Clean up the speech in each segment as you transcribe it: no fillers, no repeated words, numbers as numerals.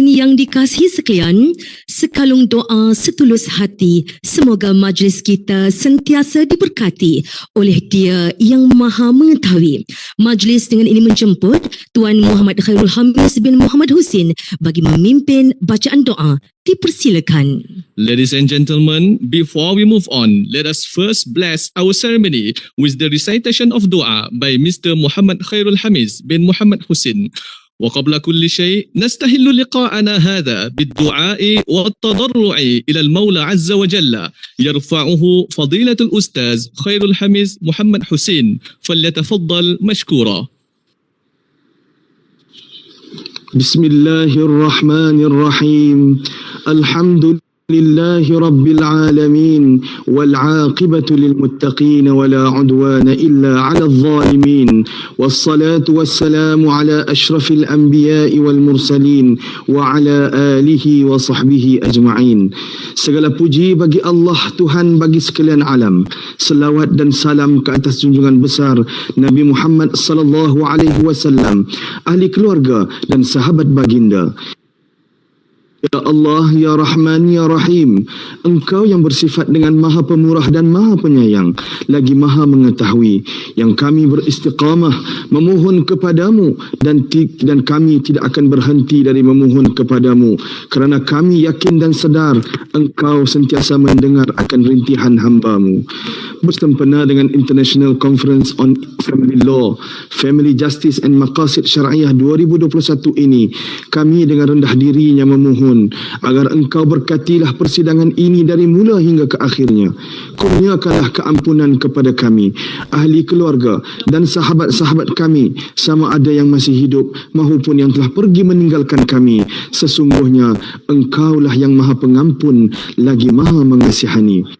Hadirin yang dikasihi sekalian, sekalung doa setulus hati, semoga majlis kita sentiasa diberkati oleh Dia yang Maha Mengetahui. Majlis dengan ini menjemput Tuan Muhammad Khairul Hamis bin Muhammad Husin bagi memimpin bacaan doa. Dipersilakan. Ladies and gentlemen, before we move on, let us first bless our ceremony with the recitation of dua by Mr. Muhammad Khairul Hamis bin Muhammad Husin. وقبل كل شيء نستهل لقاءنا هذا بالدعاء والتضرع إلى المولى عز وجل يرفعه فضيلة الأستاذ خير الحميز محمد حسين فليتفضل مشكورا. بسم الله الرحمن الرحيم الحمد لله رب العالمين والعاقبة للمتقين ولا عدوان إلا على الظالمين والصلاة والسلام على أشرف الأنبياء والمرسلين وعلى آله وصحبه أجمعين. Segala puji bagi Allah, Tuhan bagi sekalian alam. Selawat dan salam ke atas junjungan besar Nabi Muhammad sallallahu alaihi wasallam, ahli keluarga dan sahabat baginda. Ya Allah, Ya Rahman, Ya Rahim, Engkau yang bersifat dengan Maha Pemurah dan Maha Penyayang, lagi Maha Mengetahui, yang kami beristiqamah memohon kepadamu dan kami tidak akan berhenti dari memohon kepadamu kerana kami yakin dan sedar Engkau sentiasa mendengar akan rintihan hamba-Mu. Bersempena dengan International Conference on Family Law, Family Justice and Maqasid Syariah 2021 ini, kami dengan rendah dirinya memohon agar Engkau berkatilah persidangan ini dari mula hingga ke akhirnya. Kurniakanlah keampunan kepada kami, ahli keluarga dan sahabat-sahabat kami, sama ada yang masih hidup maupun yang telah pergi meninggalkan kami. Sesungguhnya Engkaulah yang Maha Pengampun lagi Maha Mengasihani.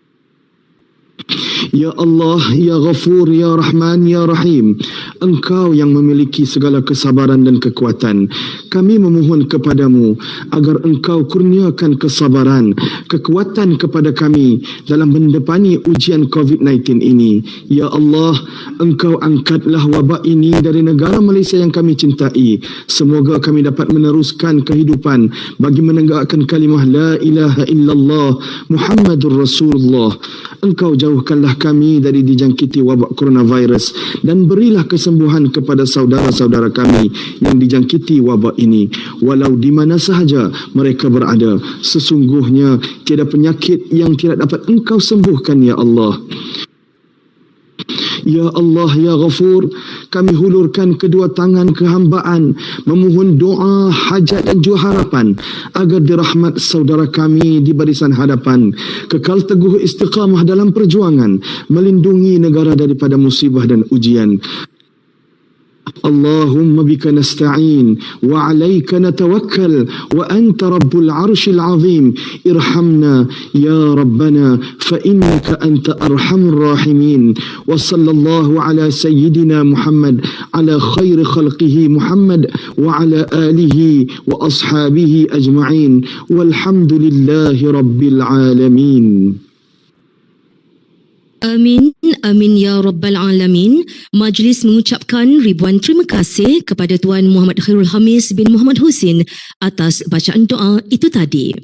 Ya Allah, Ya Ghafur, Ya Rahman, Ya Rahim, Engkau yang memiliki segala kesabaran dan kekuatan. Kami memohon kepadamu agar Engkau kurniakan kesabaran, kekuatan kepada kami dalam mendepani ujian COVID-19 ini. Ya Allah, Engkau angkatlah wabak ini dari negara Malaysia yang kami cintai. Semoga kami dapat meneruskan kehidupan bagi menegakkan kalimah La ilaha illallah Muhammadur Rasulullah. Engkau jauhkanlah kami dari dijangkiti wabak coronavirus dan berilah kesembuhan kepada saudara-saudara kami yang dijangkiti wabak ini, walau di mana sahaja mereka berada. Sesungguhnya tiada penyakit yang tidak dapat Engkau sembuhkan, Ya Allah. Ya Allah, Ya Ghafur, kami hulurkan kedua tangan kehambaan, memohon doa, hajat dan juga harapan agar dirahmat saudara kami di barisan hadapan, kekal teguh istiqamah dalam perjuangan, melindungi negara daripada musibah dan ujian. اللهم بك نستعين وعليك نتوكل وأنت رب العرش العظيم ارحمنا يا ربنا فإنك أنت أرحم الراحمين وصلى الله على سيدنا محمد على خير خلقه محمد وعلى آله وأصحابه أجمعين والحمد لله رب العالمين. Amin, amin ya Rabbal Alamin. Majlis mengucapkan ribuan terima kasih kepada Tuan Muhammad Khairul Hamis bin Muhammad Husin atas bacaan doa itu tadi.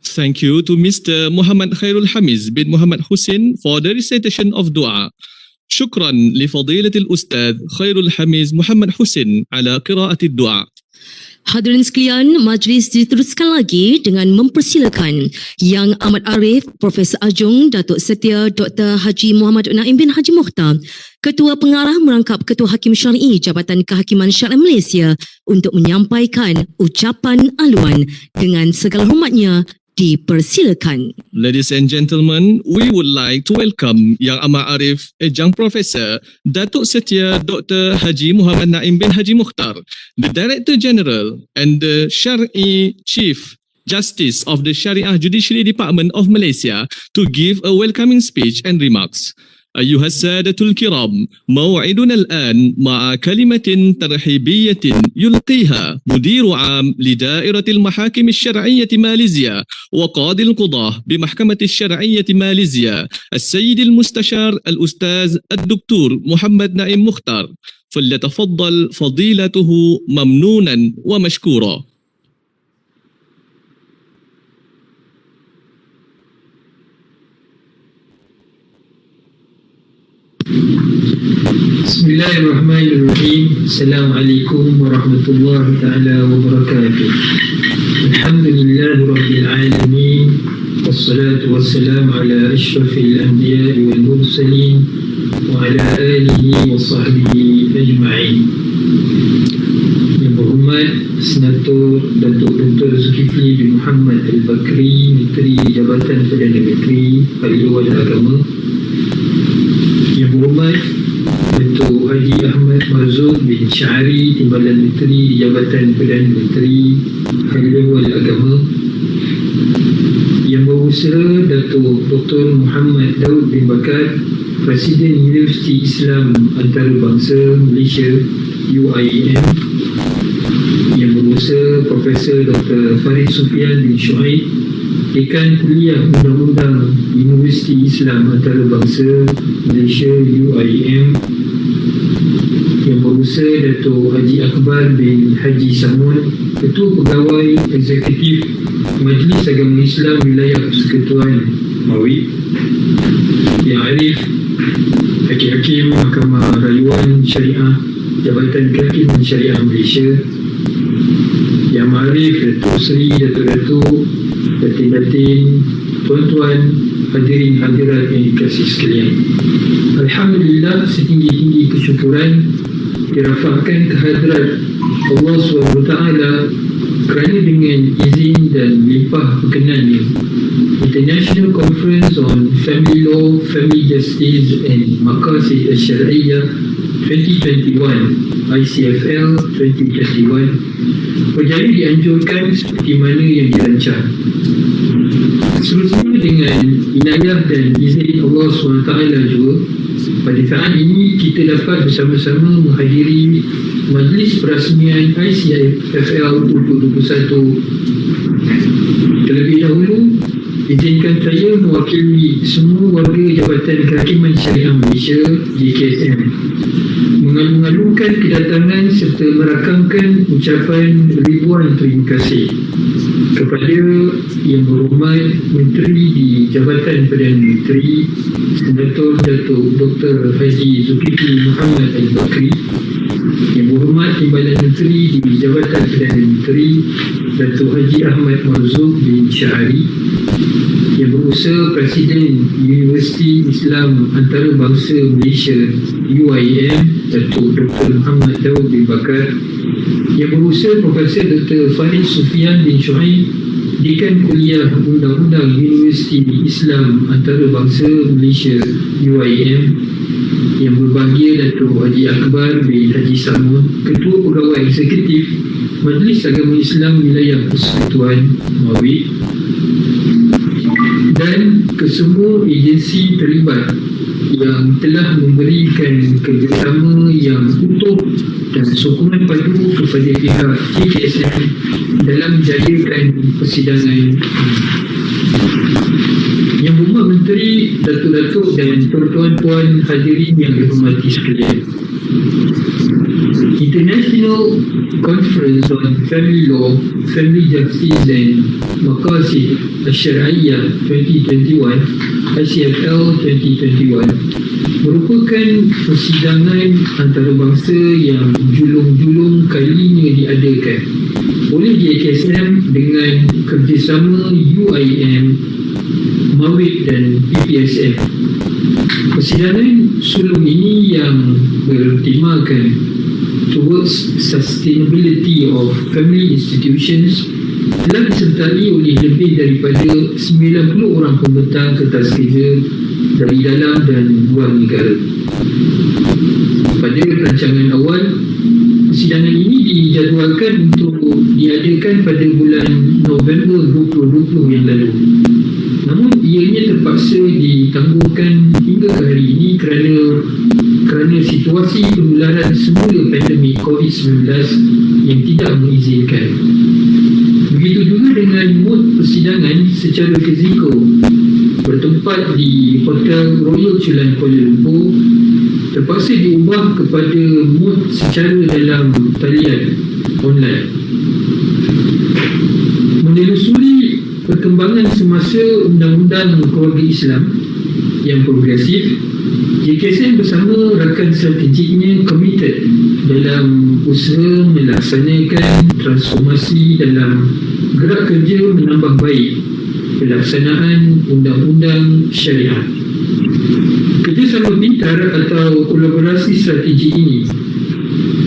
Thank you to Mr. Muhammad Khairul Hamis bin Muhammad Husin for the recitation of dua. Shukran li fadilatil Ustaz Khairul Hamis Muhammad Husin ala qira'atid dua. Hadirin sekalian, majlis diteruskan lagi dengan mempersilakan Yang Amat Arif Profesor Ajung Datuk Setia Dr. Haji Muhammad Naim bin Haji Mukhtar, Ketua Pengarah Merangkap Ketua Hakim Syar'i Jabatan Kehakiman Syariah Malaysia, untuk menyampaikan ucapan aluan. Dengan segala hormatnya, dipersilakan. Ladies and gentlemen, we would like to welcome Yang Amat Arif Ejang Profesor Datuk Setia Dr. Haji Muhammad Naim bin Haji Mukhtar, the Director General and the Syar'i Chief Justice of the Shariah Judiciary Department of Malaysia, to give a welcoming speech and remarks. أيها السادة الكرام، موعدنا الآن مع كلمة ترحيبية يلقيها مدير عام لدائرة المحاكم الشرعية ماليزيا وقاضي القضاة بمحكمة الشرعية ماليزيا السيد المستشار الأستاذ الدكتور محمد نعيم مختار، فليتفضل فضيلته ممنونا ومشكورا. Bismillahirrahmanirrahim. Assalamualaikum warahmatullahi taala wabarakatuh. Alhamdulillahirabbil alamin. Wassalatu wassalamu ala asyrafil anbiya'i wal mursalin wa ala alihi wa sahbihi ajma'in. Yang berhormat Senator Datuk Dr. Zulkifli bin Muhammad Al-Bakri, Menteri Jabatan Perdana Menteri Parlimen Agama. Yang berhormat Datuk Haji Ahmad Marzuq bin Syari, Timbalan Menteri di Jabatan Perdana Menteri Parlimen Agama. Yang berusaha Datuk Dr. Muhammad Daud bin Bakar, Presiden Universiti Islam Antarabangsa Malaysia UIM. Yang berusaha Profesor Dr. Farid Sufian bin Shuaib, Dekan Kuliah Undang-Undang Universiti Islam Antarabangsa Malaysia UIM. Yang berusaha Datuk Haji Akbar bin Haji Samun, Ketua Pegawai Eksekutif Majlis Agama Islam Wilayah Persekutuan Mawib. Yang Arif, Hakim-Hakim Mahkamah Rayuan Syariah Jabatan Kehakiman Syariah Malaysia. Yang Ma'arif, Datuk Seri, Datuk-Datuk, Datin-Datin, Tuan-Tuan, hadirin hadirat yang dikasihi sekalian. Alhamdulillah, setinggi-tinggi kesyukuran dirafahkan kehadrat Allah SWT kerana dengan izin dan limpah berkenannya International Conference on Family Law, Family Justice and Maqasid Al-Syar'iyyah 2021 ICFL 2021 berjaya dianjurkan seperti mana yang dirancang. Seterusnya dengan inayah dan izin Allah SWT juga, pada saat ini kita dapat bersama-sama menghadiri Majlis Perasmian ICFL 2021. Terlebih dahulu, izinkan saya mewakili semua warga Jabatan Kehakiman Syariah Malaysia JKSM mengalu-alukan kedatangan serta merakamkan ucapan ribuan terima kasih kepada Yang Berhormat Menteri di Jabatan Perdana Menteri Senator Datuk Dr. Haji Zulkifli Muhammad Al-Bakri, Yang Berhormat Timbalan Menteri di Jabatan Perdana Menteri Datuk Haji Ahmad Marzuq bin Syari, Yang berusaha Presiden Universiti Islam Antarabangsa Malaysia UIM Datuk Dr. Muhammad Daud bin Bakar, Yang berusaha Profesor Dr. Farid Sufian bin Shuaib, Dekan Kuliah Undang-Undang Universiti Islam Antarabangsa Malaysia UIM, Yang berbahagia Datuk Haji Akbar bin Haji Samun, Ketua Pegawai Eksekutif Majlis Agama Islam Wilayah Persekutuan Mawib, dan kesemua agensi terlibat yang telah memberikan kerjasama yang utuh dan sokongan padu kepada pihak JKSM dalam menjayakan persidangan ini. Yang Berhormat Menteri, Datuk-Datuk dan Tuan-Tuan hadirin yang dihormati sekalian, International Conference on Family Law, Family Justice and Maqasid Al-Syar'iyyah 2021 ICFL 2021 merupakan persidangan antarabangsa yang julung-julung kalinya diadakan oleh JKSM dengan kerjasama UIM, Mawib dan PPSM. Persidangan sulung ini yang bertemakan Towards Sustainability of Family Institutions telah disertai oleh lebih daripada 90 orang pembentang kertas kerja dari dalam dan luar negara. Pada perancangan awal, persidangan ini dijadualkan untuk diadakan pada bulan November 2020 yang lalu. Namun ianya terpaksa ditangguhkan hingga ke hari ini kerana situasi penularan semula pandemik COVID-19 yang tidak mengizinkan. Begitu juga dengan mood persidangan secara fizikal bertempat di Hotel Royal Chulan Kuala Lumpur terpaksa diubah kepada mood secara dalam talian online. Menelusuri perkembangan semasa Undang-Undang Keluarga Islam yang progresif, JKSM bersama rakan strategiknya komited dalam usaha melaksanakan transformasi dalam gerak kerja menambah baik pelaksanaan undang-undang syariah. Kerjasama pintar atau kolaborasi strategi ini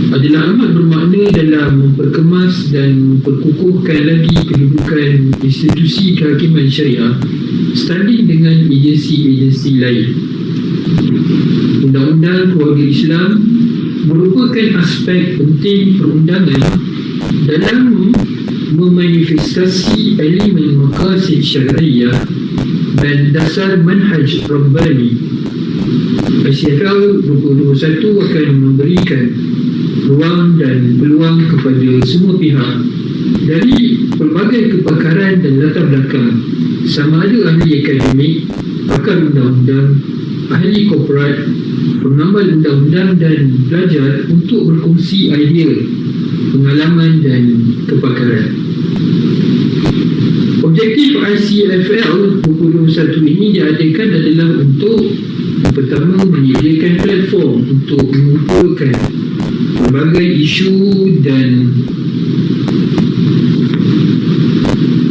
adalah amat bermakna dalam memperkemas dan memperkukuhkan lagi kedudukan institusi kehakiman syariah standing dengan agensi-agensi lain. Undang-undang Keluarga Islam merupakan aspek penting perundangan dalam memanifestasi elemen maqasid syariah dan dasar manhaj Rabbani. ICFL 2021 akan memberikan ruang dan peluang kepada semua pihak dari pelbagai kepakaran dan latar belakang, sama ada ahli akademik, pakar undang-undang, ahli korporat, pengamal undang-undang dan pelajar untuk berkongsi idea, pengalaman dan kepakaran. Objektif ICFL 2021 ini diadakan adalah untuk pertama menyediakan platform untuk mengumpulkan berbagai isu dan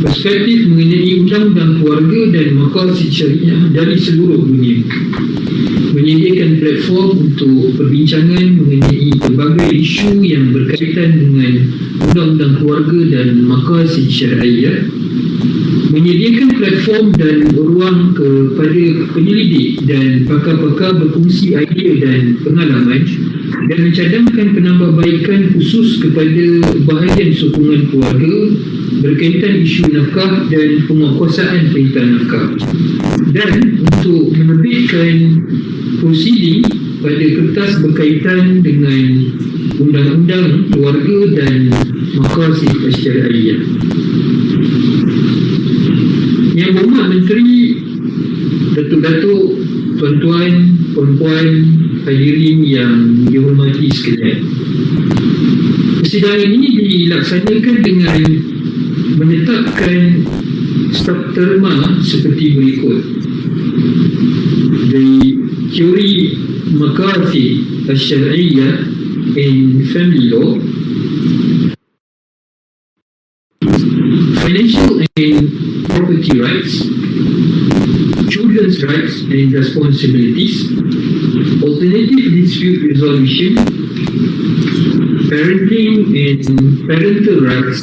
perspektif mengenai undang-undang keluarga dan maqasid syariah dari seluruh dunia. Menyediakan platform untuk perbincangan mengenai berbagai isu yang berkaitan dengan undang-undang keluarga dan maqasid syariah. Menyediakan platform dan ruang kepada penyelidik dan pakar-pakar berkongsi idea dan pengalaman, dan mencadangkan penambahbaikan khusus kepada bahagian sokongan keluarga berkaitan isu nafkah dan penguatkuasaan perintah nafkah, dan untuk menerbitkan prosiding pada kertas berkaitan dengan undang-undang keluarga dan maqasid syariah. Yang Berhormat Menteri, Datuk-Datuk, Tuan-Tuan, Puan-Puan, hadirin yang dihormati sekalian, persidangan ini dilaksanakan dengan menetapkan staf terma seperti berikut. Dari teori maqasid syariah in family law, financial and property rights, children's rights and responsibilities, alternative dispute resolution, parenting and parental rights,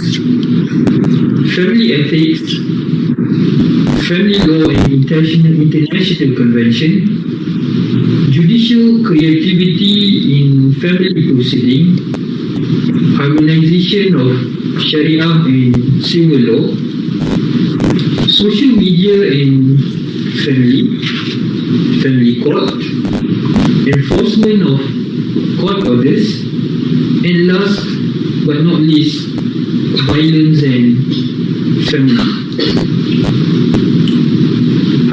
family ethics, family law and international convention, judicial creativity in family proceeding, harmonization of Sharia and civil law, social media and family court, enforcement of court orders, and last but not least, violence and family.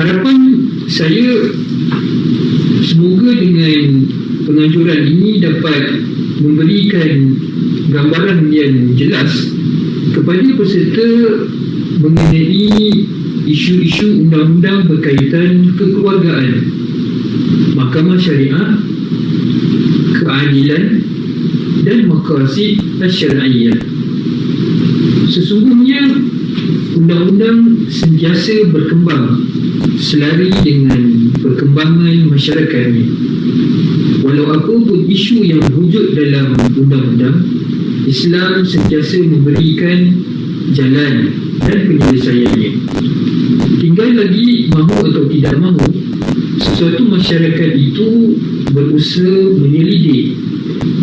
Harapan saya semoga dengan penganjuran ini dapat memberikan gambaran yang jelas kepada peserta mengenai isu-isu undang-undang berkaitan kekeluargaan, mahkamah syariah, keadilan dan maqasid syariah. Sesungguhnya undang-undang sentiasa berkembang selari dengan perkembangan masyarakatnya. Walau apa pun isu yang wujud dalam undang-undang, Islam sentiasa memberikan jalan dan penyelesaiannya. Tinggal lagi mahu atau tidak mahu sesuatu masyarakat itu berusaha menyelidik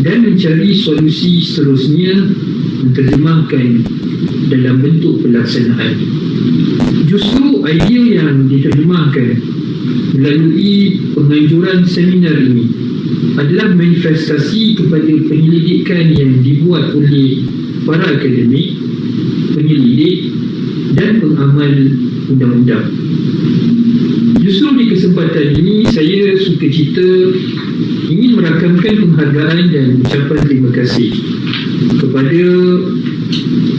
dan mencari solusi seterusnya, menterjemahkan dalam bentuk pelaksanaan. Justru idea yang diterjemahkan melalui penganjuran seminar ini adalah manifestasi kepada penyelidikan yang dibuat oleh para akademik, penyelidik dan pengamal undang-undang. Justru di kesempatan ini saya sukacita ingin merakamkan penghargaan dan ucapan terima kasih kepada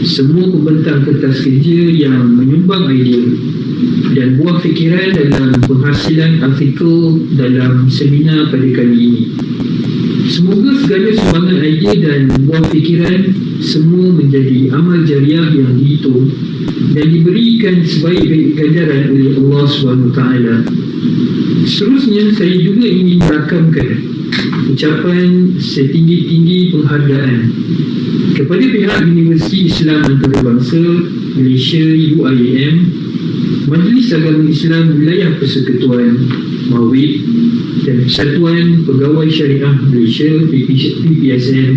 semua pembentang kertas kerja yang menyumbang idea dan buah fikiran dalam penghasilan artikel dalam seminar pada kali ini. Semoga segala sumbangan idea dan buah fikiran semua menjadi amal jariah yang dihitung dan diberikan sebaik-baik ganjaran oleh Allah SWT. Seterusnya, saya juga ingin merakamkan ucapan setinggi-tinggi penghargaan kepada pihak Universiti Islam Antarabangsa Malaysia UIAM, Majlis Agama Islam Wilayah Persekutuan Mawib dan Persatuan Pegawai Syariah Malaysia PPSM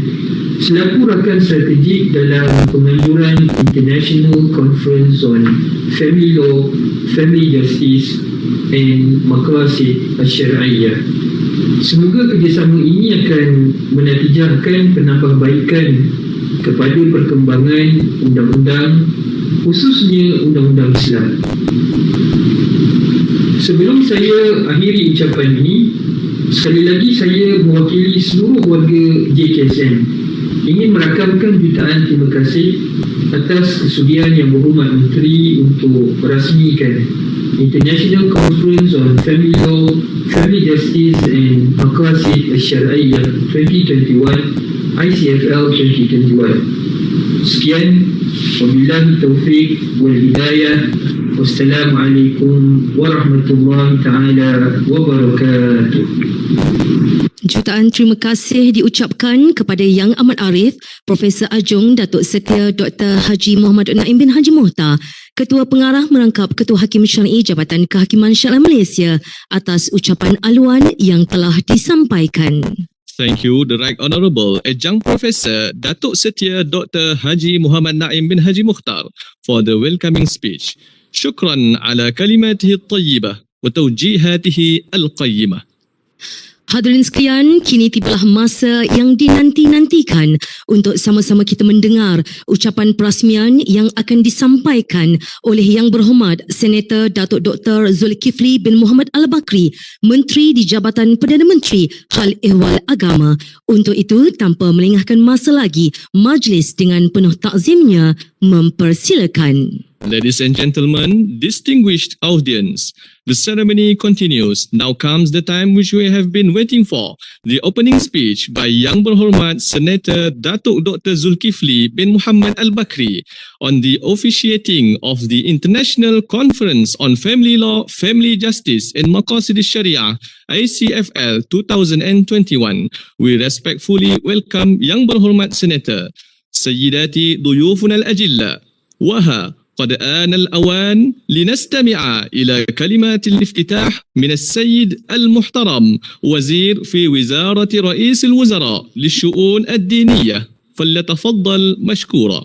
selaku rakan strategik dalam penganjuran International Conference on Family Law, Family Justice and Maqasid Asy-Syar'iyyah. Semoga kerjasama ini akan menatijahkan penambahbaikan kepada perkembangan undang-undang, khususnya undang-undang Islam. Sebelum saya akhiri ucapan ini, sekali lagi saya mewakili seluruh warga JKSM ingin merakamkan jutaan terima kasih atas kesudian Yang Berhormat Menteri untuk merasmikan International Conference on Family Law, Family Justice and Maqasid Asy-Syar'iyyah 2021 ICFL 2021. Sekian, wabillahi taufiq wal hidayah. Wassalamualaikum warahmatullahi taala wabarakatuh. Jutaan terima kasih diucapkan kepada Yang Amat Arif, Profesor Ajong Datuk Setia Dr. Haji Muhammad Naim bin Haji Mohtar, Ketua Pengarah Merangkap Ketua Hakim Syar'i Jabatan Kehakiman Syariah Malaysia atas ucapan aluan yang telah disampaikan. Thank you, the Right Honourable Adjunct Professor Datuk Setia Dr. Haji Muhammad Naim bin Haji Mohtar for the welcoming speech. Syukran ala kalimatihi at-tayyibah wa tawjihatihi al-qayyimah. Hadirin sekalian, kini tibalah masa yang dinanti-nantikan untuk sama-sama kita mendengar ucapan perasmian yang akan disampaikan oleh Yang Berhormat Senator Datuk Dr. Zulkifli bin Muhammad Al-Bakri, Menteri di Jabatan Perdana Menteri Hal Ehwal Agama. Untuk itu, tanpa melengahkan masa lagi, majlis dengan penuh takzimnya mempersilakan. Ladies and gentlemen, distinguished audience, the ceremony continues. Now comes the time which we have been waiting for, the opening speech by Yang Berhormat Senator Datuk Dr. Zulkifli bin Muhammad Al-Bakri on the officiating of the International Conference on Family Law, Family Justice and Maqasid Sharia ICFL 2021. We respectfully welcome Yang Berhormat Senator. Sayyidati duyufuna al-ajilla, waha قد آن الأوان لنستمع إلى كلمات الافتتاح من السيد المحترم وزير في وزارة رئيس الوزراء للشؤون الدينية، فليتفضل مشكورا.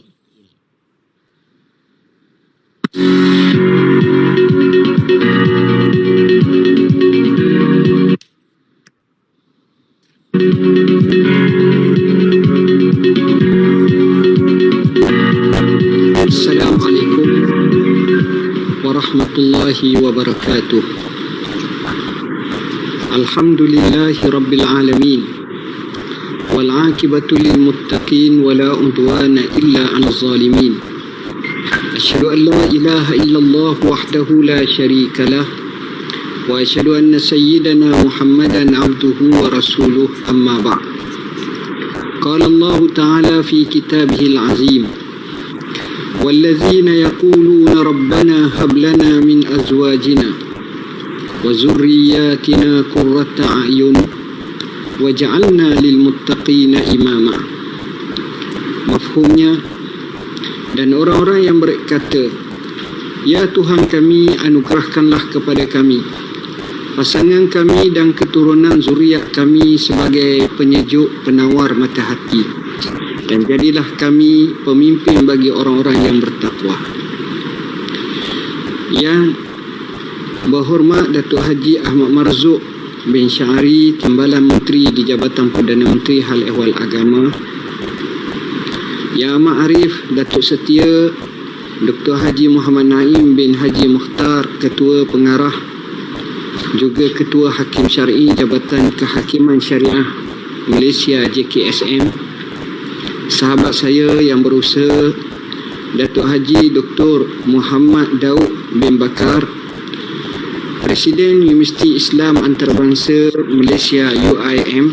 Assalamualaikum warahmatullahi wabarakatuh. Alhamdulillahi rabbil alamin wal aqibatu lil muttaqin wala udwana illa 'alal zalimin. Asyhadu an la ilaha illallah wahdahu la syarika lah wa asyhadu anna sayyidana Muhammadan 'abduhu wa rasuluh, amma ba'd. Qala Allah ta'ala fi kitabihil 'azim, والذين يقولون ربنا هب لنا من أزواجنا وذرياتنا قرة أعين وجعلنا للمتقين إماما. Mafhumnya, dan orang-orang yang berkata, ya Tuhan kami, anugerahkanlah kepada kami pasangan kami dan keturunan zuriat kami sebagai penyejuk penawar mata hati, dan jadilah kami pemimpin bagi orang-orang yang bertakwa. Yang Berhormat Datuk Haji Ahmad Marzuk bin Syari, Timbalan Menteri di Jabatan Perdana Menteri Hal Ehwal Agama. Yang Amat Arif Datuk Setia Dr. Haji Muhammad Naim bin Haji Mohtar, Ketua Pengarah juga Ketua Hakim Syar'i Jabatan Kehakiman Syariah Malaysia JKSM. Sahabat saya yang berusaha Datuk Haji Dr. Muhammad Daud bin Bakar, Presiden Universiti Islam Antarabangsa Malaysia UIEM,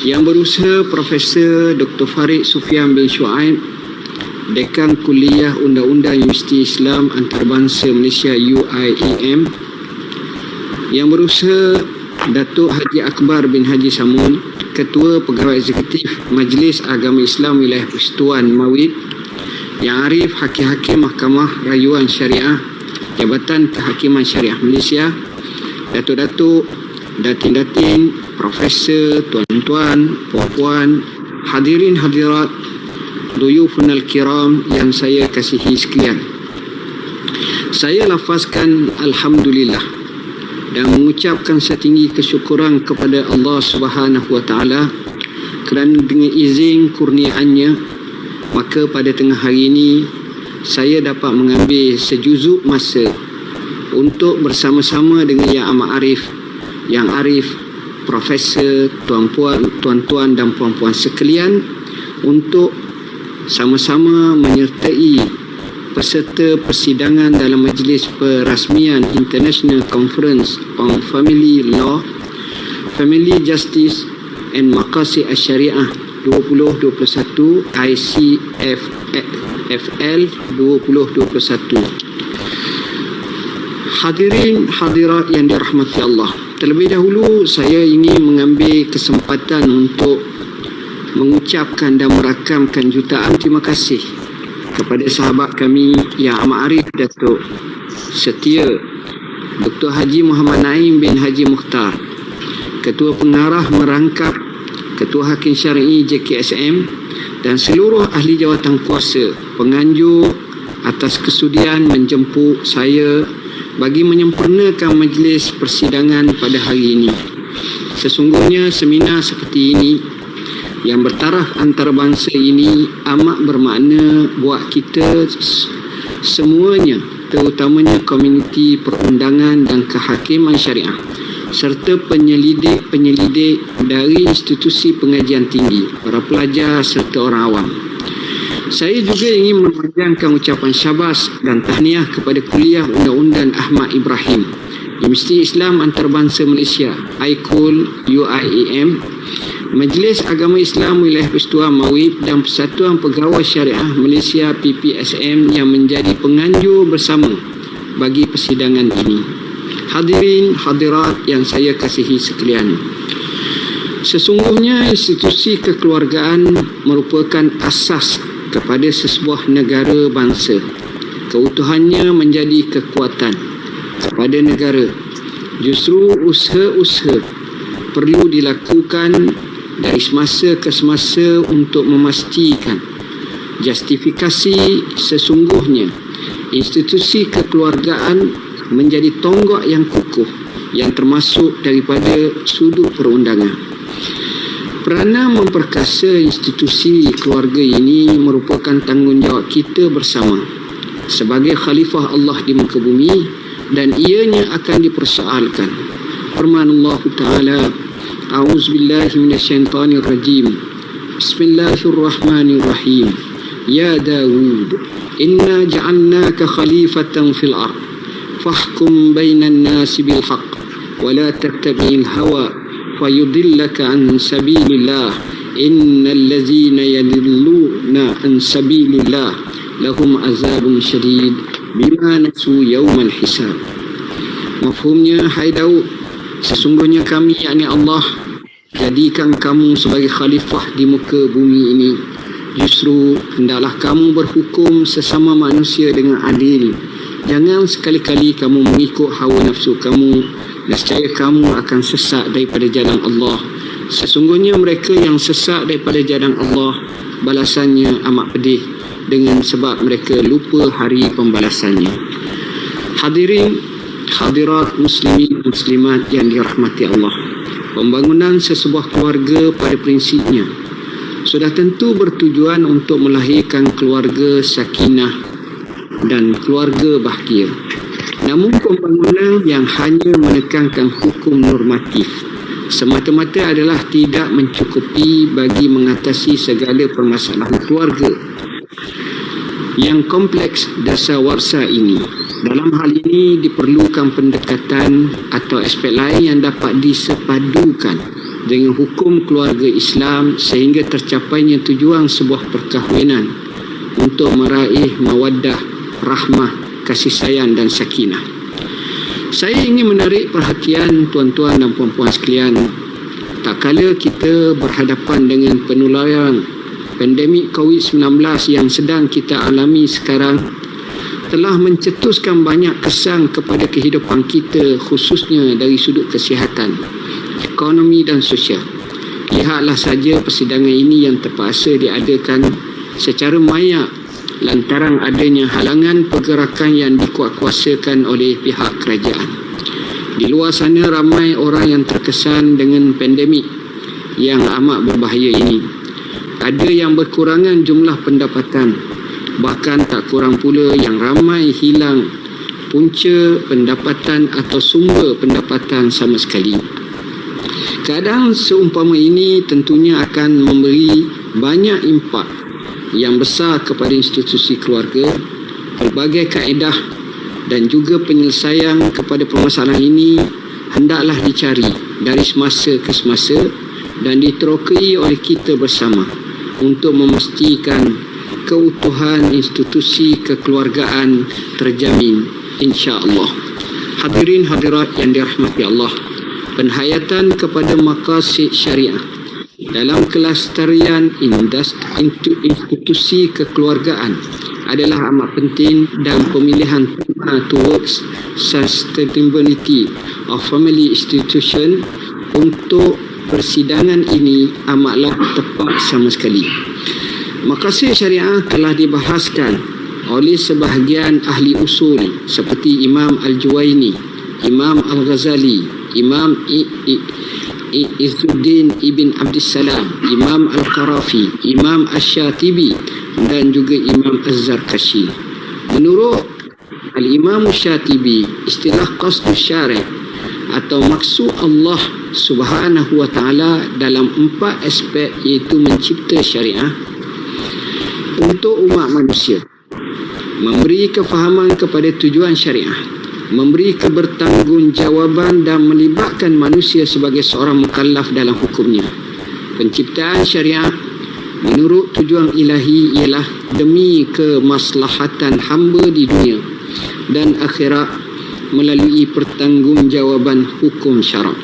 yang berusaha Profesor Dr. Farid Sufian bin Shuaib, Dekan Kuliah Undang-Undang Universiti Islam Antarabangsa Malaysia UIEM, yang berusaha Datuk Haji Akbar bin Haji Samun, Ketua Pegawai Eksekutif Majlis Agama Islam Wilayah Persekutuan Mawid, Yang Arif Hakim-Hakim Mahkamah Rayuan Syariah Jabatan Kehakiman Syariah Malaysia, Datuk-datuk, datin-datin, profesor, tuan-tuan, puan-puan, hadirin hadirat, duyufunal kiram yang saya kasihi sekalian. Saya lafazkan Alhamdulillah dan mengucapkan setinggi kesyukuran kepada Allah Subhanahu Wa Taala kerana dengan izin kurniaannya, maka pada tengah hari ini saya dapat mengambil sejuzuk masa untuk bersama-sama dengan Yang Amat Arif, Yang Arif, Profesor, tuan-tuan dan puan-puan sekalian untuk sama-sama menyertai peserta persidangan dalam Majlis Perasmian International Conference on Family Law, Family Justice and Maqasid Al-Syariah 2021 ICFL 2021. Hadirin hadirat yang dirahmati Allah, terlebih dahulu saya ingin mengambil kesempatan untuk mengucapkan dan merakamkan jutaan terima kasih kepada sahabat kami Yang Amat Arif Datuk Setia Dr. Haji Muhammad Naim bin Haji Mukhtar, Ketua Pengarah Merangkap, Ketua Hakim Syar'i JKSM dan seluruh ahli jawatan kuasa penganjur atas kesudian menjemput saya bagi menyempurnakan majlis persidangan pada hari ini. Sesungguhnya seminar seperti ini yang bertaraf antarabangsa ini amat bermakna buat kita semuanya, terutamanya komuniti perundangan dan kehakiman syariah serta penyelidik dari institusi pengajian tinggi, para pelajar serta orang awam. Saya juga ingin memanjangkan ucapan syabas dan tahniah kepada Kuliah Undang-Undang Ahmad Ibrahim, Universiti Islam Antarabangsa Malaysia (AIKUL UIEM), Majlis Agama Islam Wilayah Persekutuan Mawid dan Persatuan Pegawai Syariah Malaysia PPSM yang menjadi penganjur bersama bagi persidangan ini. Hadirin hadirat yang saya kasihi sekalian, sesungguhnya institusi kekeluargaan merupakan asas kepada sesebuah negara bangsa. Keutuhannya menjadi kekuatan kepada negara. Justru usaha-usaha perlu dilakukan dari semasa ke semasa untuk memastikan justifikasi sesungguhnya institusi kekeluargaan menjadi tonggak yang kukuh yang termasuk daripada sudut perundangan. Peranan memperkasa institusi keluarga ini merupakan tanggungjawab kita bersama sebagai khalifah Allah di muka bumi dan ianya akan dipersoalkan. Firman Allah Ta'ala, A'udzubillahi minasyaitanirrajim. Bismillahirrahmanirrahim. Ya Dawud, inna ja'alnaka khalifatan fil ard, fahkum bainan nasi bil haqq, wa la tattabi'il hawa, fayudillaka an sabilillah. Innal ladzina yadilluna an sabilillah lahum azabun syadid bima nasu yawmal hisab. Mafhumnya, hai Daud, sesungguhnya kami, yakni Allah, jadikan kamu sebagai khalifah di muka bumi ini. Justru hendaklah kamu berhukum sesama manusia dengan adil. Jangan sekali-kali kamu mengikut hawa nafsu kamu, nescaya kamu akan sesat daripada jalan Allah. Sesungguhnya mereka yang sesat daripada jalan Allah, balasannya amat pedih dengan sebab mereka lupa hari pembalasannya. Hadirin hadirat muslimin muslimat yang dirahmati Allah, pembangunan sesebuah keluarga pada prinsipnya sudah tentu bertujuan untuk melahirkan keluarga sakinah dan keluarga bahagia. Namun pembangunan yang hanya menekankan hukum normatif semata-mata adalah tidak mencukupi bagi mengatasi segala permasalahan keluarga yang kompleks dasawarsa ini. Dalam hal ini diperlukan pendekatan atau aspek lain yang dapat disepadukan dengan hukum keluarga Islam sehingga tercapainya tujuan sebuah perkahwinan untuk meraih mawaddah, rahmah, kasih sayang dan sakinah. Saya ingin menarik perhatian tuan-tuan dan puan-puan sekalian, tak kala kita berhadapan dengan penularan pandemik COVID-19 yang sedang kita alami sekarang, telah mencetuskan banyak kesan kepada kehidupan kita, khususnya dari sudut kesihatan, ekonomi dan sosial. Lihatlah saja persidangan ini yang terpaksa diadakan secara maya lantaran adanya halangan pergerakan yang dikuatkuasakan oleh pihak kerajaan. Di luar sana ramai orang yang terkesan dengan pandemik yang amat berbahaya ini. Ada yang berkurangan jumlah pendapatan, bahkan tak kurang pula yang ramai hilang punca pendapatan atau sumber pendapatan sama sekali. Keadaan seumpama ini tentunya akan memberi banyak impak yang besar kepada institusi keluarga. Berbagai kaedah dan juga penyelesaian kepada permasalahan ini hendaklah dicari dari semasa ke semasa dan diterokai oleh kita bersama untuk memastikan keutuhan institusi kekeluargaan terjamin, insya-Allah. Hadirin hadirat yang dirahmati Allah, penghayatan kepada maqasid syariah dalam kelestarian institusi kekeluargaan adalah amat penting, dan pemilihan tema towards sustainability of family institution untuk persidangan ini amatlah tepat sama sekali. Maqasid syariah telah dibahaskan oleh sebahagian ahli usul seperti Imam Al-Juwaini, Imam Al-Ghazali, Imam Izzuddin Ibn Abdissalam, Imam Al-Qarafi, Imam Ash-Shatibi dan juga Imam Az-Zarkashi. Menurut Al-Imam Ash-Shatibi, istilah qasdu syari' atau maksud Allah Subhanahu wa taala dalam 4 aspek, iaitu mencipta syariah untuk umat manusia, memberi kefahaman kepada tujuan syariah, memberi kebertanggungjawaban dan melibatkan manusia sebagai seorang mukallaf dalam hukumnya. Penciptaan syariat menurut tujuan ilahi ialah demi kemaslahatan hamba di dunia dan akhirat melalui pertanggungjawaban hukum syarak.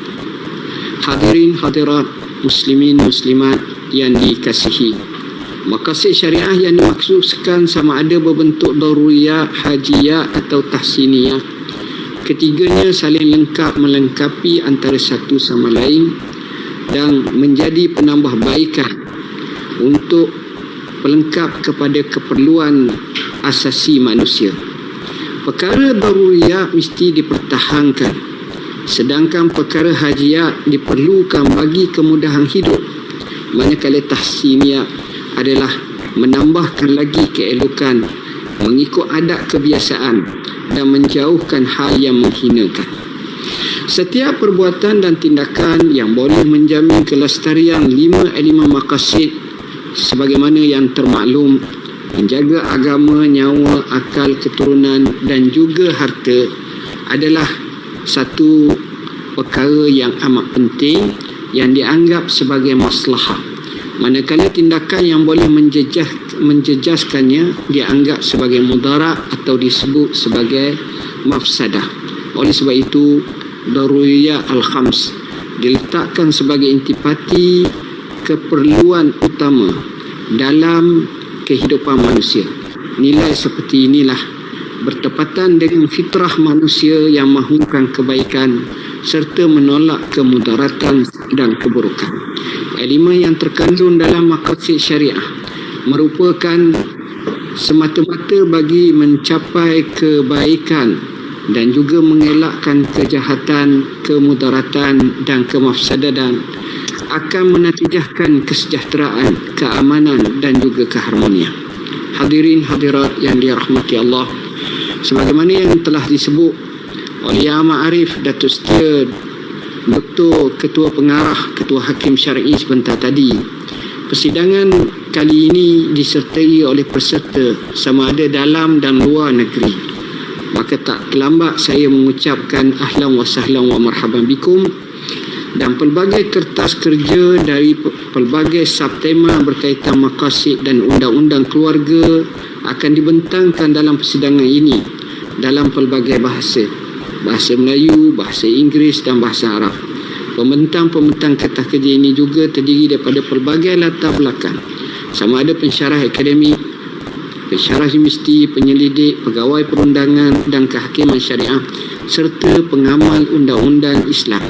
Hadirin hadirat muslimin muslimat yang dikasihi, maqasid syariah yang dimaksudkan sama ada berbentuk daruriyah, hajiyah atau tahsiniyah. Ketiganya saling lengkap melengkapi antara satu sama lain dan menjadi penambahbaikan untuk pelengkap kepada keperluan asasi manusia. Perkara daruriyah mesti dipertahankan, sedangkan perkara hajiyah diperlukan bagi kemudahan hidup. Manakala tahsiniyah adalah menambahkan lagi keelokan, mengikut adat kebiasaan dan menjauhkan hal yang menghinakan. Setiap perbuatan dan tindakan yang boleh menjamin kelestarian 5 elemen maqasid sebagaimana yang termaklum, menjaga agama, nyawa, akal, keturunan dan juga harta adalah satu perkara yang amat penting yang dianggap sebagai maslahah. Manakala tindakan yang boleh menjejaskannya dianggap sebagai mudarat atau disebut sebagai mafsadah. Oleh sebab itu, daruriyah al-khams diletakkan sebagai intipati keperluan utama dalam kehidupan manusia. Nilai seperti inilah bertepatan dengan fitrah manusia yang mahukan kebaikan serta menolak kemudaratan dan keburukan. Elemen yang terkandung dalam maqasid syariah merupakan semata-mata bagi mencapai kebaikan dan juga mengelakkan kejahatan, kemudaratan dan kemafsadatan, akan menatijahkan kesejahteraan, keamanan dan juga keharmonian. Hadirin hadirat yang dirahmati Allah, sebagaimana yang telah disebut oleh Yang Amat Arif Datuk Setia Dr. Ketua Pengarah Ketua Hakim Syar'i sebentar tadi, persidangan kali ini disertai oleh peserta sama ada dalam dan luar negeri. Maka tak terlambat saya mengucapkan ahlan wa sahlan wa marhaban bikum, dan pelbagai kertas kerja dari pelbagai subtema berkaitan maqasid dan undang-undang keluarga akan dibentangkan dalam persidangan ini dalam pelbagai bahasa Melayu, bahasa Inggeris dan bahasa Arab. Pembentang-pembentang kertas kerja ini juga terdiri daripada pelbagai latar belakang, sama ada pensyarah akademik, pensyarah universiti, penyelidik, pegawai perundangan dan kehakiman syariah serta pengamal undang-undang Islam.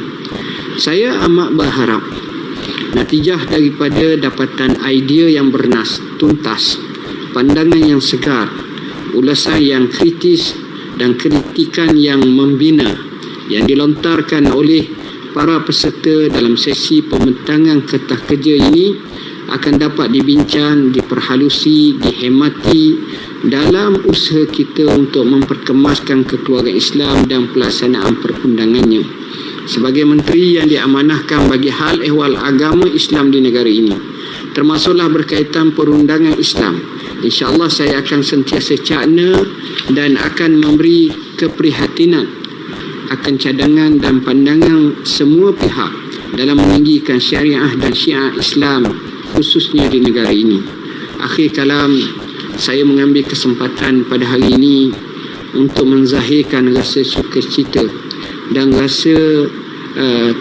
Saya amat berharap natijah daripada dapatan idea yang bernas, tuntas, pandangan yang segar, ulasan yang kritis dan kritikan yang membina yang dilontarkan oleh para peserta dalam sesi pembentangan kertas kerja ini akan dapat dibincang, diperhalusi, dihemati dalam usaha kita untuk memperkemaskan kekeluargaan Islam dan pelaksanaan perundangannya. Sebagai menteri yang diamanahkan bagi hal ehwal agama Islam di negara ini, termasuklah berkaitan perundangan Islam, insya-Allah saya akan sentiasa cakna dan akan memberi keprihatinan akan cadangan dan pandangan semua pihak dalam meninggikan syariah dan syiar Islam khususnya di negara ini. Akhir kalam, saya mengambil kesempatan pada hari ini untuk menzahirkan rasa sukacita dan rasa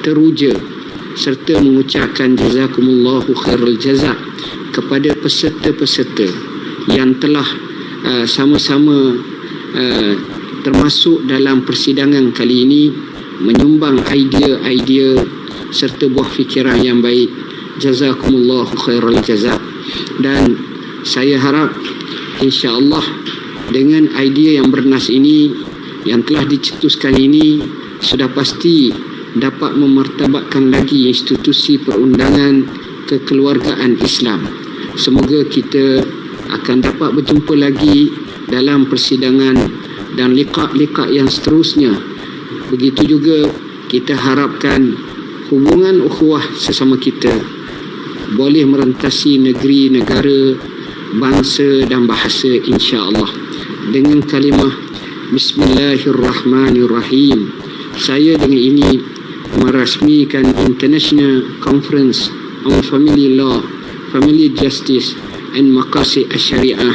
teruja serta mengucapkan jazakumullahu khairul jazak kepada peserta-peserta yang telah sama-sama termasuk dalam persidangan kali ini, menyumbang idea-idea serta buah fikiran yang baik. Jazakumullahu khairul jazak. Dan saya harap insya-Allah dengan idea yang bernas ini yang telah dicetuskan ini sudah pasti dapat memartabatkan lagi institusi perundangan kekeluargaan Islam. Semoga kita akan dapat berjumpa lagi dalam persidangan dan liqa-liqa yang seterusnya. Begitu juga kita harapkan hubungan ukhuwah sesama kita boleh merentasi negeri, negara, bangsa dan bahasa insya-Allah. Dengan kalimah Bismillahirrahmanirrahim, saya dengan ini merasmikan International Conference on Family Law, Family Justice and Maqasid Syariah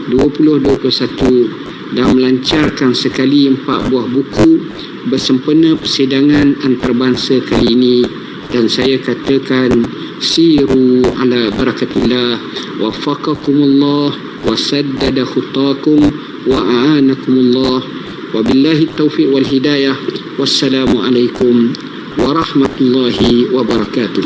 2021 dan melancarkan sekali 4 buah buku bersempena persidangan antarabangsa kali ini. Dan saya katakan siru ala barakatillah, wafaqakumullah wa saddada khutakum wa a'anakumullah, wabillahi taufiq wal hidayah. Wassalamu alaikum warahmatullahi wabarakatuh.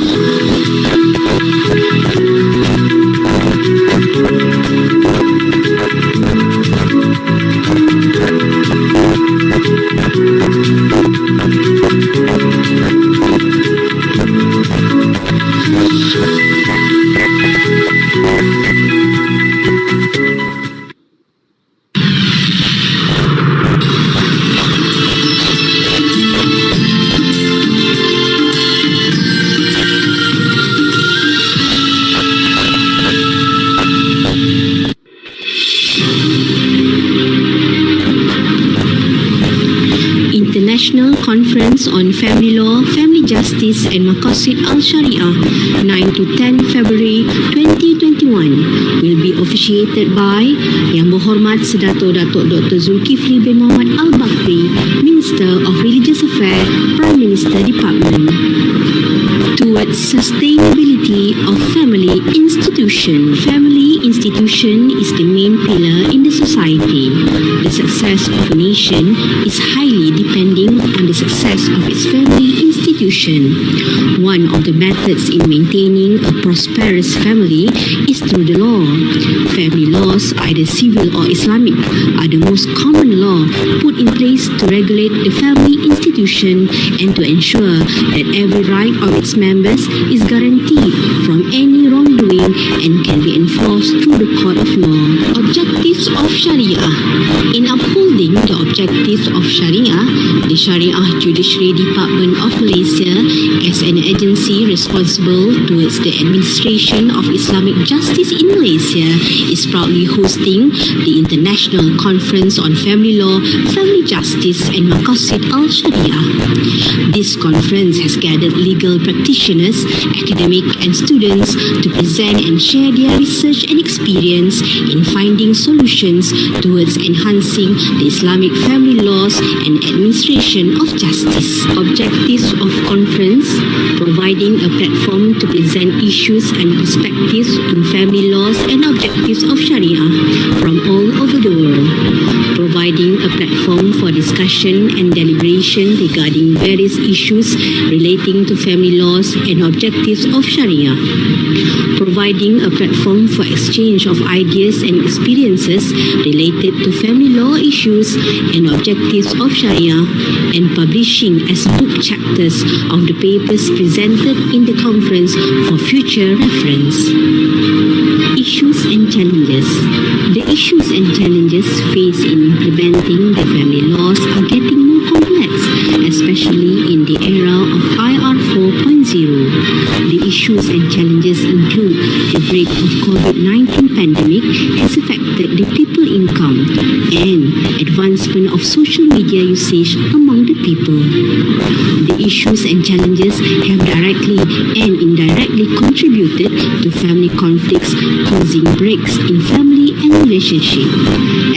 International Conference on Family Law, Family Justice and Maqasid Al-Shariah 9 to 10 February 2021 will be officiated by Yang Berhormat Sedato Datuk Dr. Zulkifli bin Mohamed Al-Bakri, Minister of Religious Affairs, Prime Minister Department. Towards sustainability of family institution. Family institution is the main pillar in the society. The success of a nation is highly depending on the success of its family institution. One of the methods in maintaining a prosperous family is through the law. Family laws, either civil or Islamic, are the most common law put in place to regulate the family institution and to ensure that every right of its members members is guaranteed from any wrongdoing and can be enforced through the court of law. Objectives of Sharia. In upholding the objectives of Sharia, the Sharia Judiciary Department of Malaysia, as an agency responsible towards the administration of Islamic justice in Malaysia, is proudly hosting the International Conference on Family Law, Family Justice and Maqasid al-Sharia. This conference has gathered legal practitioners, academic and students to present and share their research and experience in finding solutions towards enhancing the Islamic family laws and administration of justice. Objectives of conference: providing a platform to present issues and perspectives on family laws and objectives of Sharia from all over the world, providing a platform for discussion and deliberation regarding various issues relating to family laws and objectives of Sharia, providing a platform for exchange of ideas and experiences related to family law issues and objectives of Sharia, and publishing as book chapters of the papers presented in the conference for future reference. Issues and challenges. The issues and challenges faced in implementing the family laws are getting more complex, especially in the era of IR 4.0. The issues and challenges include the outbreak of COVID-19 pandemic has affected the people income and advancement of social media usage among the people. The issues and challenges have directly and indirectly contributed to family conflicts, causing breaks in family and relationship.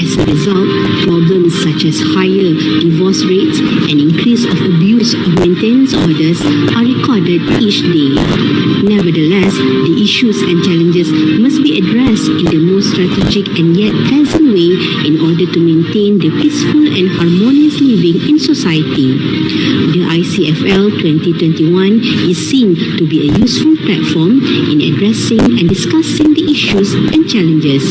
As a result, problems such as higher divorce rates and increase of abuse of maintenance orders are recorded each day. Nevertheless, the issues and challenges must be addressed in the most strategic and yet pleasant way in order to maintain the peaceful and harmonious living in society. The ICFL 2021 is seen to be a useful platform in addressing and discussing the issues and challenges.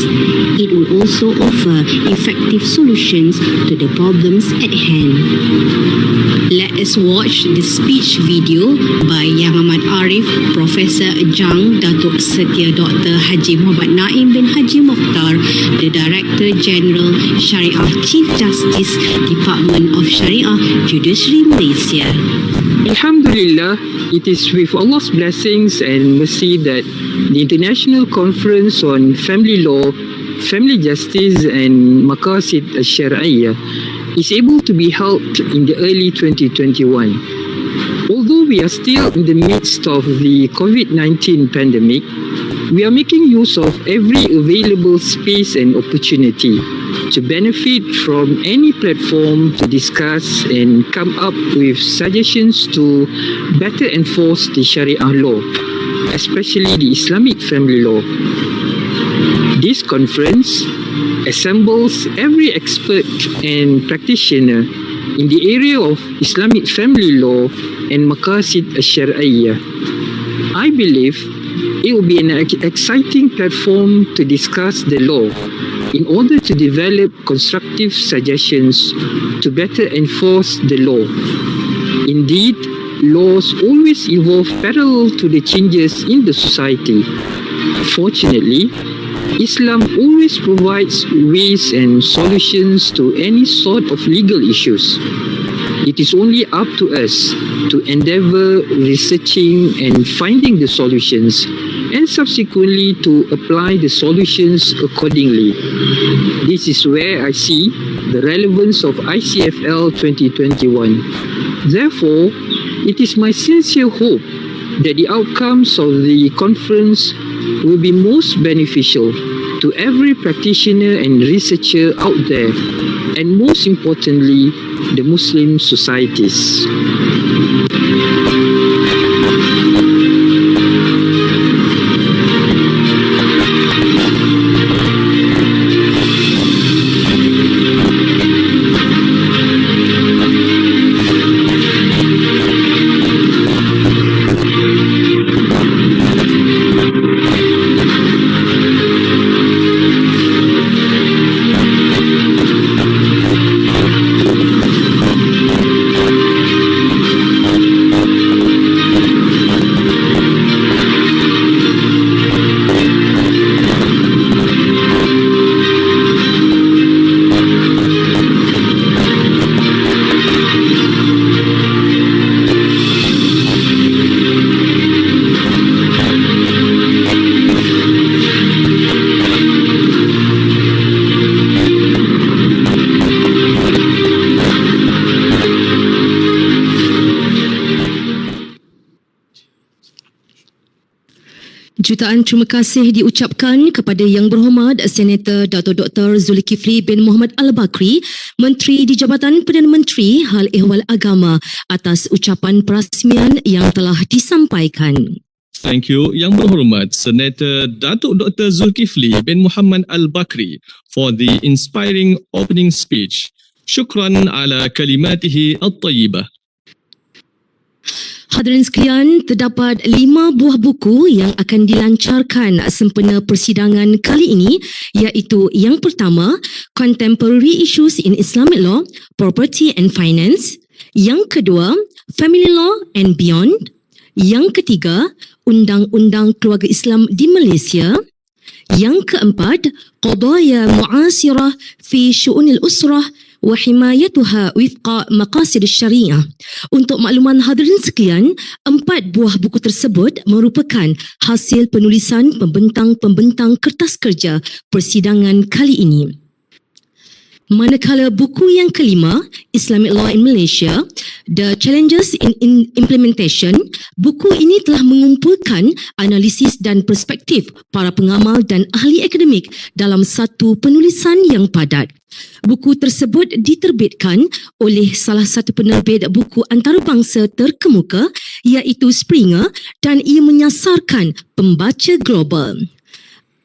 It will also offer effective solutions to the problems at hand. Let us watch the speech video by Yang Ahmad Arif, Professor Adjang Datuk Setia Dr. Haji Muhammad Naim bin Haji Mokhtar, the Director General Syariah Chief Justice, Department of Sharia Judiciary Malaysia. Alhamdulillah, it is with Allah's blessings and mercy that the International Conference on Family Law, Family Justice and Maqasid al-Shar'iyyah is able to be held in the early 2021. Although we are still in the midst of the COVID-19 pandemic, we are making use of every available space and opportunity to benefit from any platform to discuss and come up with suggestions to better enforce the Sharia law, especially the Islamic family law. This conference assembles every expert and practitioner in the area of Islamic family law and Maqasid al-Shar'iyyah. I believe it will be an exciting platform to discuss the law in order to develop constructive suggestions to better enforce the law. Indeed, laws always evolve parallel to the changes in the society. Fortunately, Islam always provides ways and solutions to any sort of legal issues. It is only up to us to endeavor researching and finding the solutions and subsequently to apply the solutions accordingly. This is where I see the relevance of ICFL 2021. Therefore, it is my sincere hope that the outcomes of the conference will be most beneficial to every practitioner and researcher out there, and most importantly, the Muslim societies. Jutaan terima kasih diucapkan kepada Yang Berhormat Senator Datuk Dr. Zulkifli bin Mohamed Al-Bakri, Menteri di Jabatan Perdana Menteri Hal Ehwal Agama atas ucapan perasmian yang telah disampaikan. Thank you, Yang Berhormat Senator Datuk Dr. Zulkifli bin Mohamed Al-Bakri for the inspiring opening speech. Syukran ala kalimatihi at-tayyibah. Hadirin sekalian, terdapat 5 buah buku yang akan dilancarkan sempena persidangan kali ini, iaitu yang pertama, Contemporary Issues in Islamic Law, Property and Finance. Yang kedua, Family Law and Beyond. Yang ketiga, Undang-Undang Keluarga Islam di Malaysia. Yang keempat, Qadaya Mu'asirah fi Syu'unil Usrah wa himayatuha wifqa maqasid syariah. Untuk makluman hadirin sekalian, 4 buah buku tersebut merupakan hasil penulisan pembentang-pembentang kertas kerja persidangan kali ini. Manakala buku yang kelima, Islamic Law in Malaysia, The Challenges in Implementation, buku ini telah mengumpulkan analisis dan perspektif para pengamal dan ahli akademik dalam satu penulisan yang padat. Buku tersebut diterbitkan oleh salah satu penerbit buku antarabangsa terkemuka, iaitu Springer, dan ia menyasarkan pembaca global.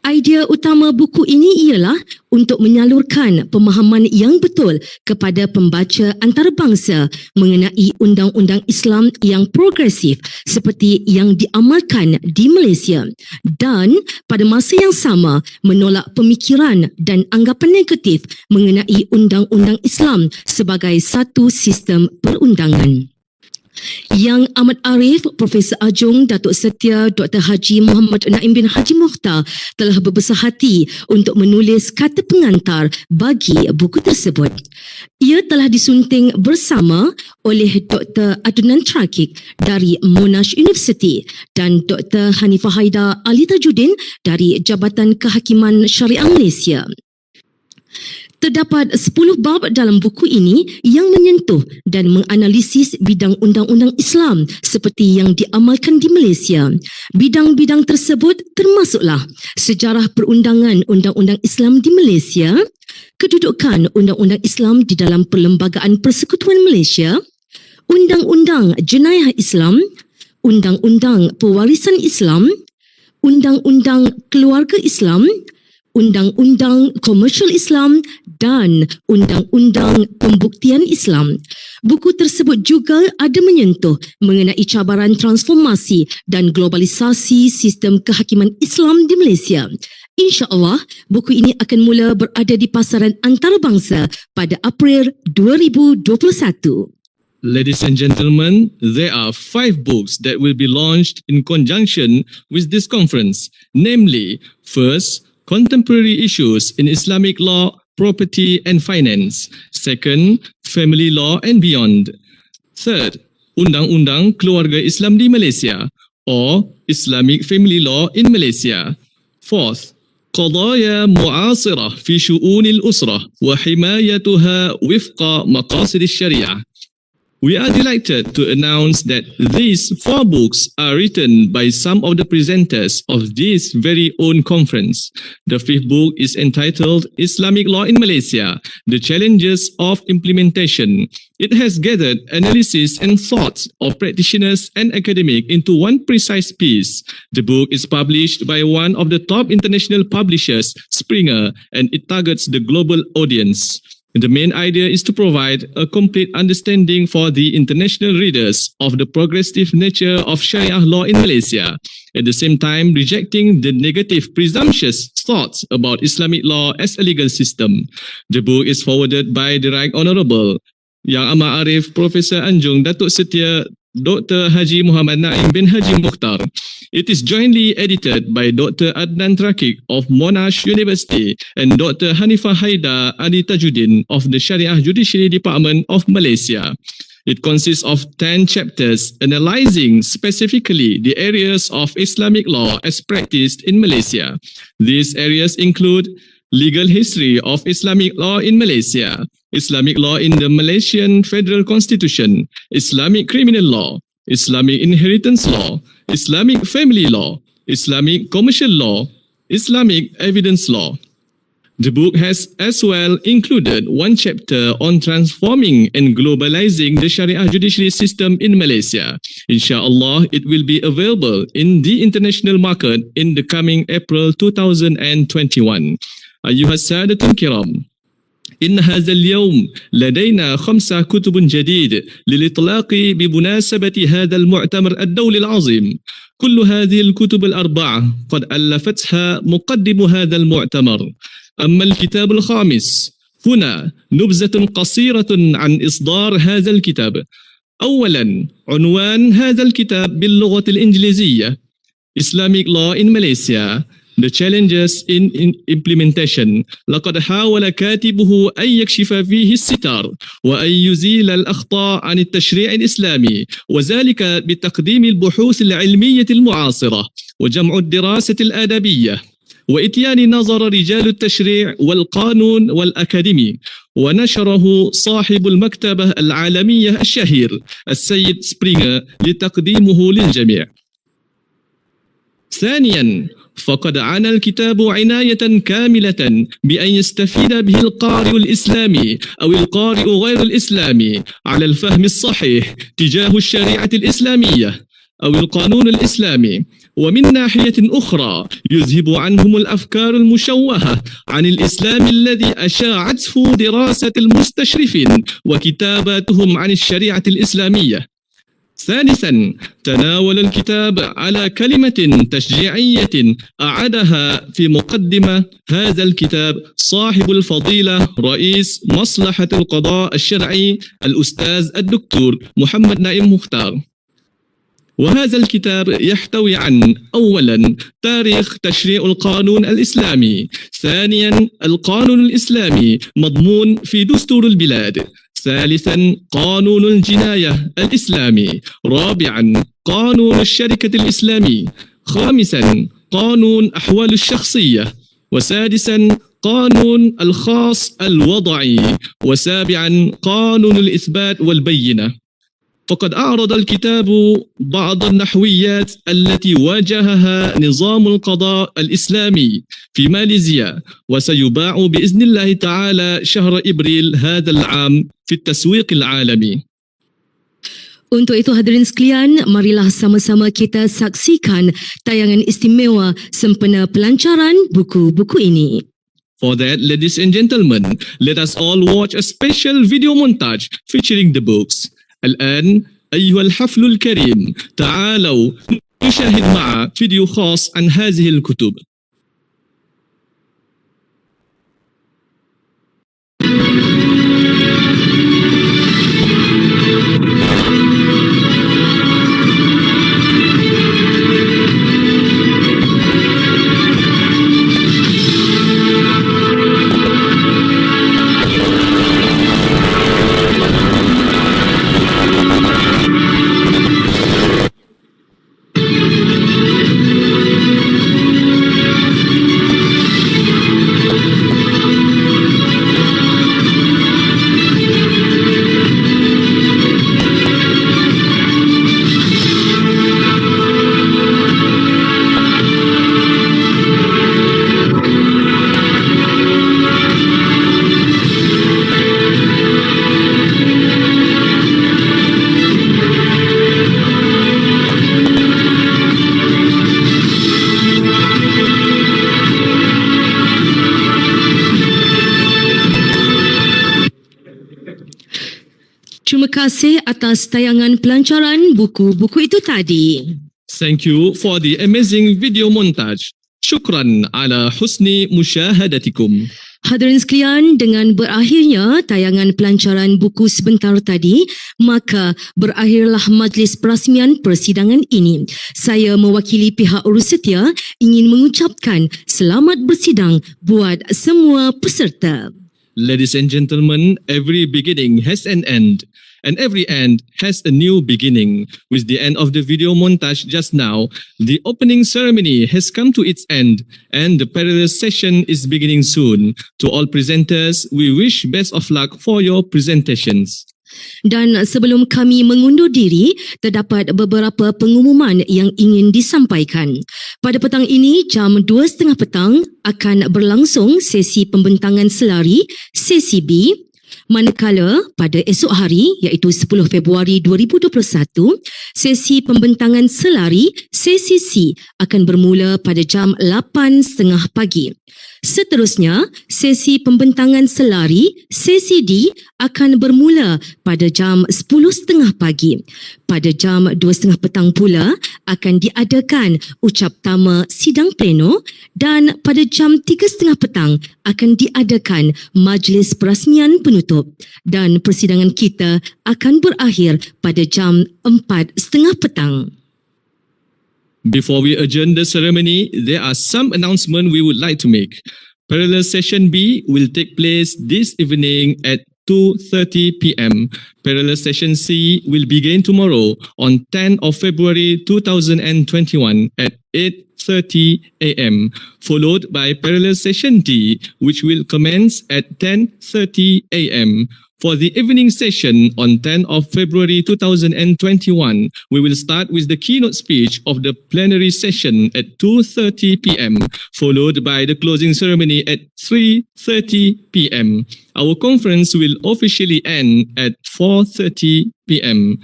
Idea utama buku ini ialah untuk menyalurkan pemahaman yang betul kepada pembaca antarabangsa mengenai undang-undang Islam yang progresif seperti yang diamalkan di Malaysia, dan pada masa yang sama menolak pemikiran dan anggapan negatif mengenai undang-undang Islam sebagai satu sistem perundangan. Yang Amat Arif, Profesor Ajung Datuk Setia Dr. Haji Muhammad Naim bin Haji Mokhtar telah berbesar hati untuk menulis kata pengantar bagi buku tersebut. Ia telah disunting bersama oleh Dr. Adnan Trakik dari Monash University dan Dr. Hanifah Haida Ali Tajuddin dari Jabatan Kehakiman Syariah Malaysia. Terdapat 10 bab dalam buku ini yang menyentuh dan menganalisis bidang undang-undang Islam seperti yang diamalkan di Malaysia. Bidang-bidang tersebut termasuklah sejarah perundangan undang-undang Islam di Malaysia, kedudukan undang-undang Islam di dalam Perlembagaan Persekutuan Malaysia, undang-undang jenayah Islam, undang-undang pewarisan Islam, undang-undang keluarga Islam, undang-undang komersial Islam dan undang-undang pembuktian Islam. Buku tersebut juga ada menyentuh mengenai cabaran transformasi dan globalisasi sistem kehakiman Islam di Malaysia. InsyaAllah, buku ini akan mula berada di pasaran antarabangsa pada April 2021. Ladies and gentlemen, there are 5 books that will be launched in conjunction with this conference, namely, first, Contemporary Issues in Islamic Law, Property and Finance. Second, Family Law and Beyond. Third, Undang-Undang Keluarga Islam di Malaysia or Islamic Family Law in Malaysia. Fourth, قضايا معاصرة في شؤون الأسرة وحمايتها وفق مقاصد الشريعة. We are delighted to announce that these 4 books are written by some of the presenters of this very own conference. The 5th book is entitled Islamic Law in Malaysia, The Challenges of Implementation. It has gathered analysis and thoughts of practitioners and academics into one precise piece. The book is published by one of the top international publishers, Springer, and it targets the global audience. The main idea is to provide a complete understanding for the international readers of the progressive nature of Sharia law in Malaysia, at the same time rejecting the negative presumptuous thoughts about Islamic law as a legal system. The book is forwarded by the Right Honourable Yang Amat Arif Profesor Anjung Datuk Setia Dr. Haji Muhammad Naim bin Haji Mokhtar. It is jointly edited by Dr. Adnan Trakik of Monash University and Dr. Hanifah Haida Ali Tajuddin of the Shariah Judiciary Department of Malaysia. It consists of 10 chapters analyzing specifically the areas of Islamic law as practiced in Malaysia. These areas include legal history of Islamic law in Malaysia, Islamic law in the Malaysian Federal Constitution, Islamic criminal law, Islamic inheritance law, Islamic family law, Islamic Commercial Law, Islamic Evidence Law. The book has as well included one chapter on transforming and globalizing the Sharia judiciary system in Malaysia. Inshallah, it will be available in the international market in the coming April 2021. أيها السادة الكرام، إن هذا اليوم لدينا 5 كتب جديد للإطلاق بمناسبة هذا المؤتمر الدولي العظيم. كل هذه الكتب الأربعة قد ألفتها مقدم هذا المؤتمر. أما الكتاب الخامس، هنا نبذة قصيرة عن إصدار هذا الكتاب. أولا، عنوان هذا الكتاب باللغة الإنجليزية Islamic Law in Malaysia, The Challenges in Implementation. لقد حاول كاتبه أن يكشف فيه الستار وأن يزيل الأخطاء عن التشريع الإسلامي، وذلك بتقديم البحوث العلمية المعاصرة وجمع الدراسة الأدبية وإتيان نظر رجال التشريع والقانون والأكاديمي. ونشره صاحب المكتبة العالمية الشهير السيد سبرينغر لتقديمه للجميع. ثانياً، فقد عنى الكتاب عناية كاملة بأن يستفيد به القارئ الإسلامي أو القارئ غير الإسلامي على الفهم الصحيح تجاه الشريعة الإسلامية أو القانون الإسلامي، ومن ناحية أخرى يذهب عنهم الأفكار المشوهة عن الإسلام الذي أشاعته دراسة المستشرفين وكتاباتهم عن الشريعة الإسلامية. ثالثاً، تناول الكتاب على كلمة تشجيعية أعادها في مقدمة هذا الكتاب صاحب الفضيلة رئيس مصلحة القضاء الشرعي الأستاذ الدكتور محمد نائم مختار. وهذا الكتاب يحتوي عن أولاً تاريخ تشريع القانون الإسلامي، ثانياً القانون الإسلامي مضمون في دستور البلاد، ثالثاً قانون الجناية الإسلامي، رابعاً قانون الشركة الإسلامي، خامساً قانون أحوال الشخصية، وسادساً قانون الخاص الوضعي، وسابعاً قانون الإثبات والبينة. فقد أعرض الكتاب بعض النحويات التي واجهها نظام القضاء الإسلامي في ماليزيا، وسيباع بإذن الله تعالى شهر إبريل هذا العام في التسويق العالمي. Untuk itu hadirin sekalian, marilah sama-sama kita saksikan tayangan istimewa sempena pelancaran buku-buku ini. For that, ladies and gentlemen, let us all watch a special video montage featuring the books. الآن أيها الحفل الكريم، تعالوا نشاهد معا فيديو خاص عن هذه الكتب. Terima kasih atas tayangan pelancaran buku-buku itu tadi. Thank you for the amazing video montage. Shukran ala husni musyahadatikum. Hadirin sekalian, dengan berakhirnya tayangan pelancaran buku sebentar tadi, maka berakhirlah majlis perasmian persidangan ini. Saya mewakili pihak urus setia ingin mengucapkan selamat bersidang buat semua peserta. Ladies and gentlemen, every beginning has an end, and every end has a new beginning. With the end of the video montage just now, the opening ceremony has come to its end, and the parallel session is beginning soon. To all presenters, we wish best of luck for your presentations. Dan sebelum kami mengundur diri, terdapat beberapa pengumuman yang ingin disampaikan. Pada petang ini, jam 2.30 petang akan berlangsung sesi pembentangan selari, sesi B. Manakala pada esok hari iaitu 10 Februari 2021, sesi pembentangan selari sesi C akan bermula pada jam 8.30 pagi. Seterusnya, sesi pembentangan selari sesi D akan bermula pada jam 10.30 pagi. Pada jam 2.30 petang pula akan diadakan ucap tama sidang pleno dan pada jam 3.30 petang akan diadakan majlis perasmian penutup dan persidangan kita akan berakhir pada jam 4.30 petang. Before we adjourn the ceremony, there are some announcements we would like to make. Parallel Session B will take place this evening at 2:30 p.m. Parallel Session C will begin tomorrow on 10 of February 2021 at 8:30 a.m. followed by Parallel Session D, which will commence at 10:30 a.m. For the evening session on 10 of February 2021, we will start with the keynote speech of the plenary session at 2:30 p.m. followed by the closing ceremony at 3:30 p.m. Our conference will officially end at 4:30 p.m.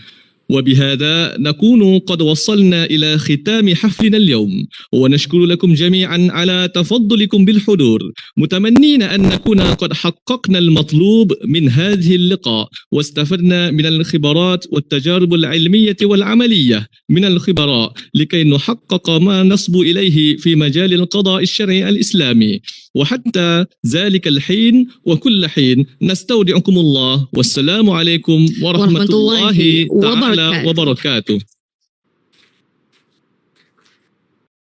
وبهذا نكون قد وصلنا إلى ختام حفلنا اليوم ونشكر لكم جميعا على تفضلكم بالحضور متمنين أن نكون قد حققنا المطلوب من هذه اللقاء واستفدنا من الخبرات والتجارب العلمية والعملية من الخبراء لكي نحقق ما نصبو إليه في مجال القضاء الشرعي الإسلامي وحتى ذلك الحين وكل حين نستودعكم الله والسلام عليكم ورحمة الله تعالى وبركاته.